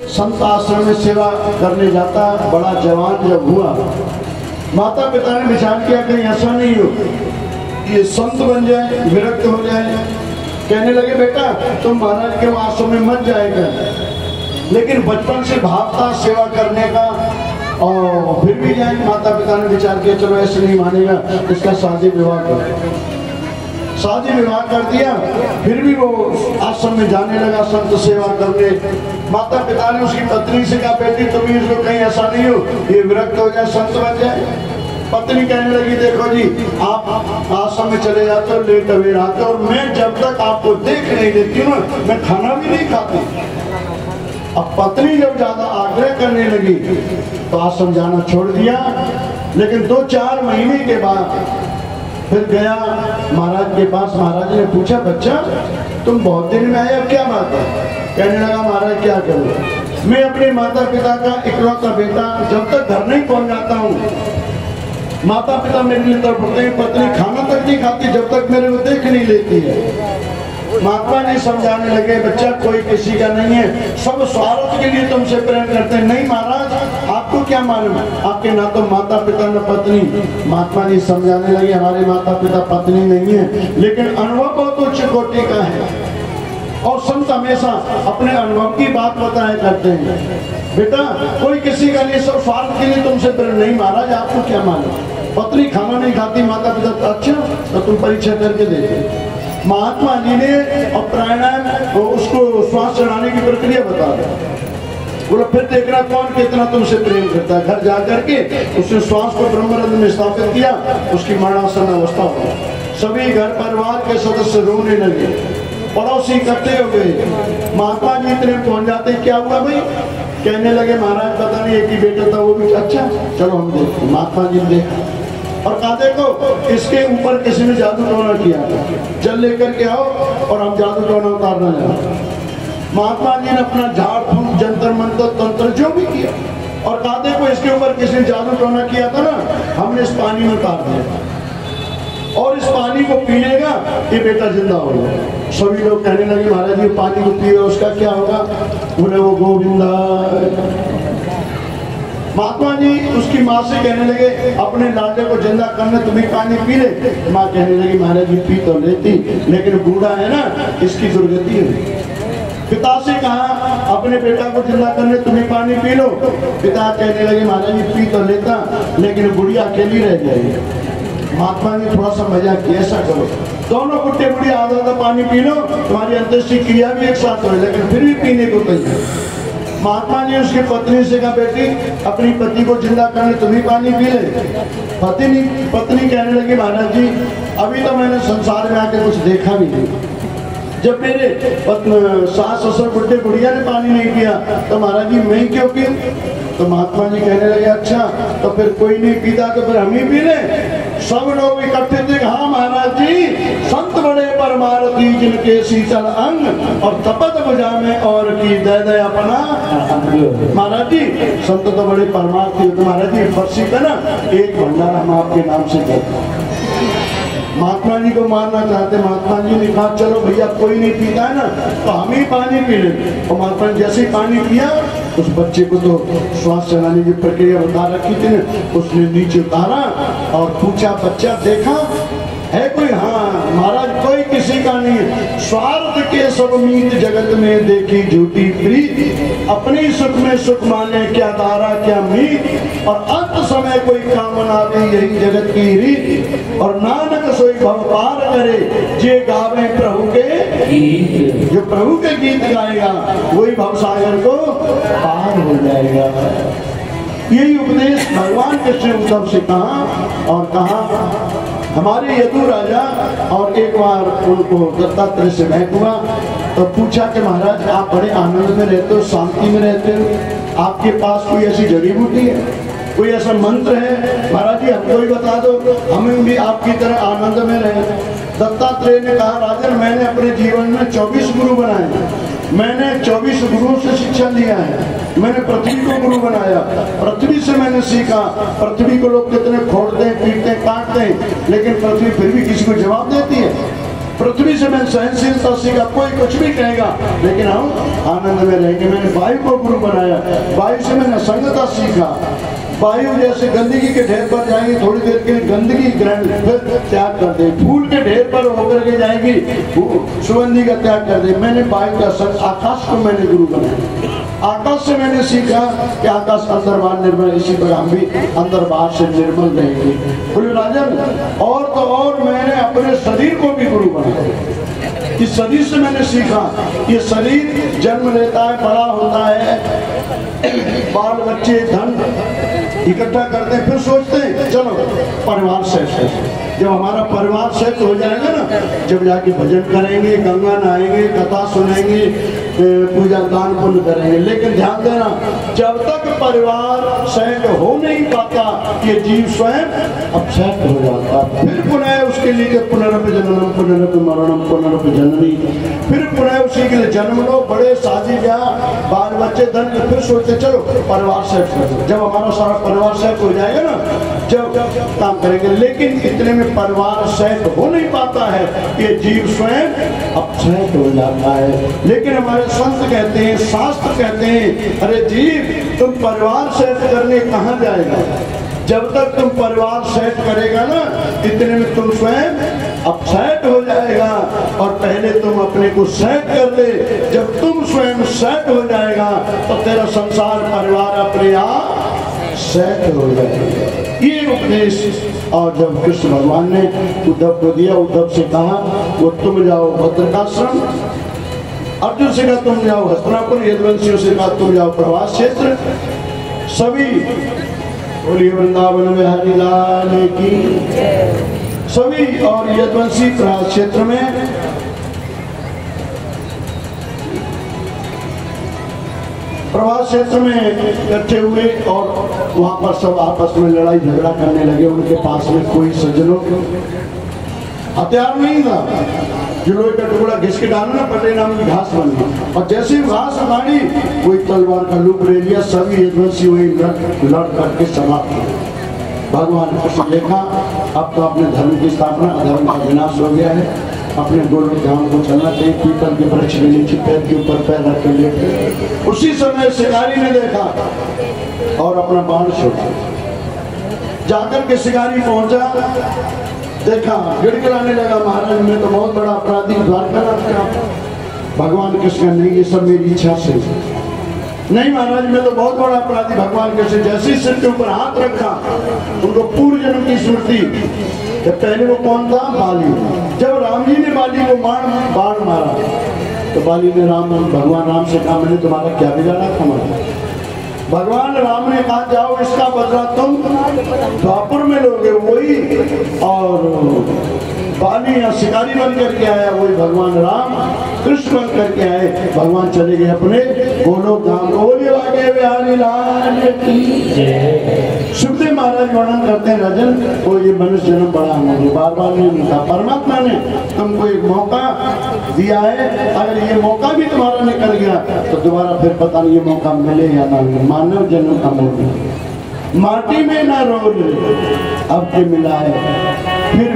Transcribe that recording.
संत आश्रम में सेवा करने जाता, बड़ा जवान जब हुआ, माता पिता ने विचार किया कहीं ऐसा नहीं हो ये संत बन जाए, विरक्त हो जाए। कहने लगे बेटा तुम महाराज के आश्रम में मत जाएगा, लेकिन बचपन से भाव था सेवा करने का और फिर भी जाए। माता पिता ने विचार किया चलो ऐसे नहीं मानेगा, इसका शादी विवाह कर। शादी विवाह कर दिया, फिर भी वो आश्रम में जाने लगा संत सेवा करने। माता पिता ने उसकी पत्नी से कहा बेटी तुम इसको कहीं ऐसा नहीं हो ये विरक्त हो जाए, संत बन जाए। पत्नी कहने लगी देखो जी आप आश्रम में चले जाते हो, लेट अवेर आते हो, और मैं जब तक आपको देख नहीं देती हूँ मैं खाना भी नहीं खाती। अब पत्नी जब ज्यादा आग्रह करने लगी तो आश्रम जाना छोड़ दिया। लेकिन 2-4 महीने के बाद फिर गया महाराज के पास। महाराज ने पूछा बच्चा तुम बहुत दिन में आए, अब क्या बात है? कहने लगा महाराज क्या करूं, मैं अपने माता पिता का इकलौता बेटा, जब तक घर नहीं पहुंच जाता हूँ माता पिता मेरे लिए तड़पते हैं, पत्नी खाना तक नहीं खाती जब तक मेरे को देख नहीं लेती है। महात्मा जी समझाने लगे बच्चा कोई किसी का नहीं है, सब स्वार्थ के लिए तुमसे प्रेम करते हैं। नहीं महाराज आपको क्या मालूम, आपके ना तो माता पिता न पत्नी। महात्मा जी समझाने लगे हमारे माता पिता पत्नी नहीं है, लेकिन अनुभव बहुत उच्च कोटि का है और संत हमेशा अपने अनुभव की बात बताया करते हैं। बेटा कोई किसी का नहीं, सब स्वार्थ के लिए तुमसे प्रेम। नहीं महाराज आपको क्या मालूम, पत्नी खाना नहीं खाती, माता पिता अच्छा तो तुम परीक्षा करके देखो। महात्मा जी ने और प्राणायाम उसको श्वास चढ़ाने की प्रक्रिया बता दिया। बोला फिर देखना कौन कितना तुमसे प्रेम करता है। घर जाकर के उसने श्वास को ब्रह्मरंध्र में स्थापित किया, उसकी मरणासन अवस्था हुई। सभी घर परिवार के सदस्य रोने लगे, पड़ोसी इकट्ठे हो गए। महात्मा जी इतने पहुंच जाते क्या हुआ भाई? कहने लगे महाराज पता नहीं एक ही बेटा था वो भी अच्छा, चलो हम देखते। महात्मा जी ने देखा और कहा देखो इसके ऊपर किसी ने जादू टोना किया, जल लेकर के आओ और हम जादू टोना उतारना जाए। महात्मा जी ने अपना झाड़ फूक जंतर मंत्र तंत्र जो भी किया और कहा देखो इसके ऊपर किसी ने जादू टोना किया था ना, हमने इस पानी में उतार दिया और इस पानी को पी लेगा ये बेटा जिंदा होगा। सभी लोग कहने लगे महाराज ये पानी को पिए उसका क्या होगा? बोले वो गोविंदा। महात्मा जी उसकी माँ से कहने लगे अपने लाडले को जिंदा करने तुम्हें पानी पी ले। माँ कहने लगी महाराज जी पी तो लेती, लेकिन बूढ़ा है ना इसकी दुर्गति है। पिता से कहा अपने बेटा को जिंदा करने तुम्हें पानी पी लो। पिता कहने लगे महाराज जी पी तो लेता, लेकिन बुढ़िया अकेली रह जाएगी। महात्मा जी थोड़ा सा मजाक किया, ऐसा करो दोनों बुढ़े बुढ़िया आधा पानी पी लो, तुम्हारी अंत्येष्टि क्रिया भी एक साथ हो, लेकिन फिर भी पीने को तैयार। महात्मा जी उसकी पत्नी से कहा बेटी अपनी पति को जिंदा करने तुम्हें पानी पी ले। पत्नी कहने लगी महाराज जी अभी तो मैंने संसार में आके कुछ देखा भी नहीं, जब मेरे सास ससुर बुढ़े बुढ़िया ने पानी नहीं पिया तो महाराज जी मैं क्यों पीऊं? तो महात्मा जी कहने लगे अच्छा तो फिर कोई नहीं पीता तो फिर हम ही पी ले। सब लोग इकट्ठे थे, हाँ महाराज जी संत बड़े परमारथी जिनके शीतल अंग और तपत बुझा में और की दे अपना। महाराज जी संत तो बड़े परमार्थी, तो महाराज जी फर्सी पे ना एक भंडारा हम आपके नाम से करते हैं। महात्मा जी को मारना चाहते, महात्मा जी ने कहा चलो भैया कोई नहीं पीता है ना तो हम ही पानी पी लेते। और महात्मा जी जैसे ही पानी पिया उस बच्चे को तो श्वास चलाने की प्रक्रिया बता रखी थी, उसने नीचे उतारा और पूछा बच्चा देखा है कोई? हाँ महाराज कोई किसी का नहीं, स्वार्थ के सब मीत जगत में देखी झूठी प्रीत, अपनी सुख में सुख माने क्या तारा क्या मीत, और अंत समय कोई कामना भी यही जगत की रीत, और नानक सोई भव पार करे जे गावे प्रभु के गीत। जो प्रभु के गीत गाएगा वही भवसागर को पार हो जाएगा। यही उपदेश भगवान कृष्ण उद्धव से कहा और कहा हमारे यदु राजा। और एक बार उनको दत्तात्रेय से भेंट हुआ तो पूछा कि महाराज आप बड़े आनंद में रहते हो, शांति में रहते हो, आपके पास कोई ऐसी जड़ी बूटी है, कोई ऐसा मंत्र है? महाराज जी हमको ही बता दो, हमें भी आपकी तरह आनंद में रहे। दत्तात्रेय ने कहा राजन मैंने अपने जीवन में 24 गुरु बनाए, मैंने 24 गुरुओं से शिक्षा लिया है, मैंने पृथ्वी को गुरु बनाया, पृथ्वी से मैंने सीखा। पृथ्वी को लोग कितने खोदते हैं, पीटते हैं, काटते हैं, लेकिन पृथ्वी फिर भी किसी को जवाब देती है। पृथ्वी से मैंने सहनशीलता सीखा, कोई कुछ भी कहेगा लेकिन हम आनंद में रहेंगे। मैंने वायु को गुरु बनाया, वायु से मैंने संगता सीखा। वायु जैसे गंदगी के ढेर पर जाएंगी, थोड़ी देर के लिए गंदगी ग्रहण फिर त्याग कर दे, फूल के ढेर पर होकर के जाएंगी, सुगंधी का त्याग कर दे। मैंने वायु का संग, आकाश को मैंने गुरु बनाया। आकाश से मैंने सीखा कि आकाश अंदर बाहर निर्मल, इसी पर हम भी अंदर बाहर से निर्मल रहेंगे। बोले राजन, और तो और मैंने अपने शरीर को भी गुरु बनाया। इस शरीर से मैंने सीखा, ये शरीर जन्म लेता है, बड़ा होता है, बाल बच्चे धन इकट्ठा करते हैं, फिर सोचते हैं चलो परिवार सेट है। जब हमारा परिवार सेट हो जाएगा ना, जब जाके भजन करेंगे, गंगा नहाएंगे, कथा सुनेंगे, पूजा दान पुण्य करेंगे। लेकिन ध्यान देना, जब तक परिवार सेट हो नहीं पाता, ये जीव स्वयं अपसेट हो जाता। फिर पुनः उसके लिए पुनरपि जननम पुनरपि मरणम पुनरपि जननी, फिर पुनः उसी के लिए जन्म लो, बड़े शादी ब्याह, बाल बच्चे धन, फिर सोचते चलो परिवार सेट कर दो। जब हमारा सारा परिवार सेट हो जाएगा ना, जब काम करेंगे। लेकिन इतने में परिवार सेट हो नहीं पाता है, ये जीव स्वयं अपसेट हो जाता है। लेकिन हमारे संत कहते हैं, शास्त्र कहते हैं, अरे जीव तुम परिवार सेट करने कहाँ जाएगा? जब तक तुम परिवार सेट करेगा ना, इतने में तुम स्वयं अपसेट हो जाएगा। और पहले तुम अपने को सेट कर ले, जब तुम स्वयं सेट हो जाएगा तो तेरा संसार परिवार अपने आप सेट हो जाएगा। ये उपदेश और जब कृष्ण भगवान ने उद्धव को दिया, उद्धव से कहा वो तुम जाओ भद्रकाश्रम, अर्जुन से कहा तुम जाओ हस्तिनापुर, यदुवंशियों से कहा तुम जाओ प्रवास क्षेत्र। सभी बोलिए वृंदावन में हरि लाल की, सभी और यदुवंशी प्रवास क्षेत्र में प्रवास क्षेत्र में इकट्ठे हुए और वहां पर सब आपस में लड़ाई झगड़ा करने लगे। उनके पास में कोई सज्जनों हथियार नहीं था, जो लोहे का टुकड़ा घिस के डाला ना, पटे नाम की घास बन गई, और जैसे ही घास उखाड़ी कोई तलवार का लूप ले लिया, सभी यदुवंशी वही लड़ करके समाप्त हो। भगवान कृष्ण देखा अब तो अपने धर्म की स्थापना, अधर्म का विनाश हो गया है, अपने गोलोक धाम को चलना चाहिए। पीपल के वृक्ष के नीचे पैर के ऊपर पैर रख के लेटे। उसी समय शिकारी ने देखा और अपना बाण छोड़ा, जाकर के शिकारी पहुंचा, देखा गिड़गिड़ाने लगा, महाराज मैं तो बहुत बड़ा अपराधी, द्वारकानाथ का। भगवान कृष्ण नहीं, ये सब मेरी इच्छा से नहीं महाराज, मैं तो बहुत बड़ा अपराधी। भगवान कृष्ण जैसे सिर के ऊपर हाथ रखा, उनको पूर्व जन्म की स्मृति। पहले वो कौन था? बाली। जब राम जी ने बाली को बाण मारा तो बाली ने भगवान राम से कहा मैंने तुम्हारा क्या बिगाड़ा था? भगवान राम ने कहा जाओ इसका बदला तुम द्वापर में लोगे। वही और बाली या शिकारी बन करके आया, वही भगवान राम कृष्ण बन करके आए। भगवान चले गए अपने गोलोक धाम को। बोलिए वाके बिहारी लाल की। सुखदेव महाराज वर्णन करते हैं, राजन तो ये मनुष्य जन्म बड़ा मुझे बार बार नहीं मिलता। परमात्मा ने तुमको एक मौका दिया है, अगर ये मौका भी तुम्हारा निकल गया तो दोबारा फिर पता नहीं ये मौका मिले या ना मिले। मानव जन्म का मोल माटी में ना रोल अब के मिला है फिर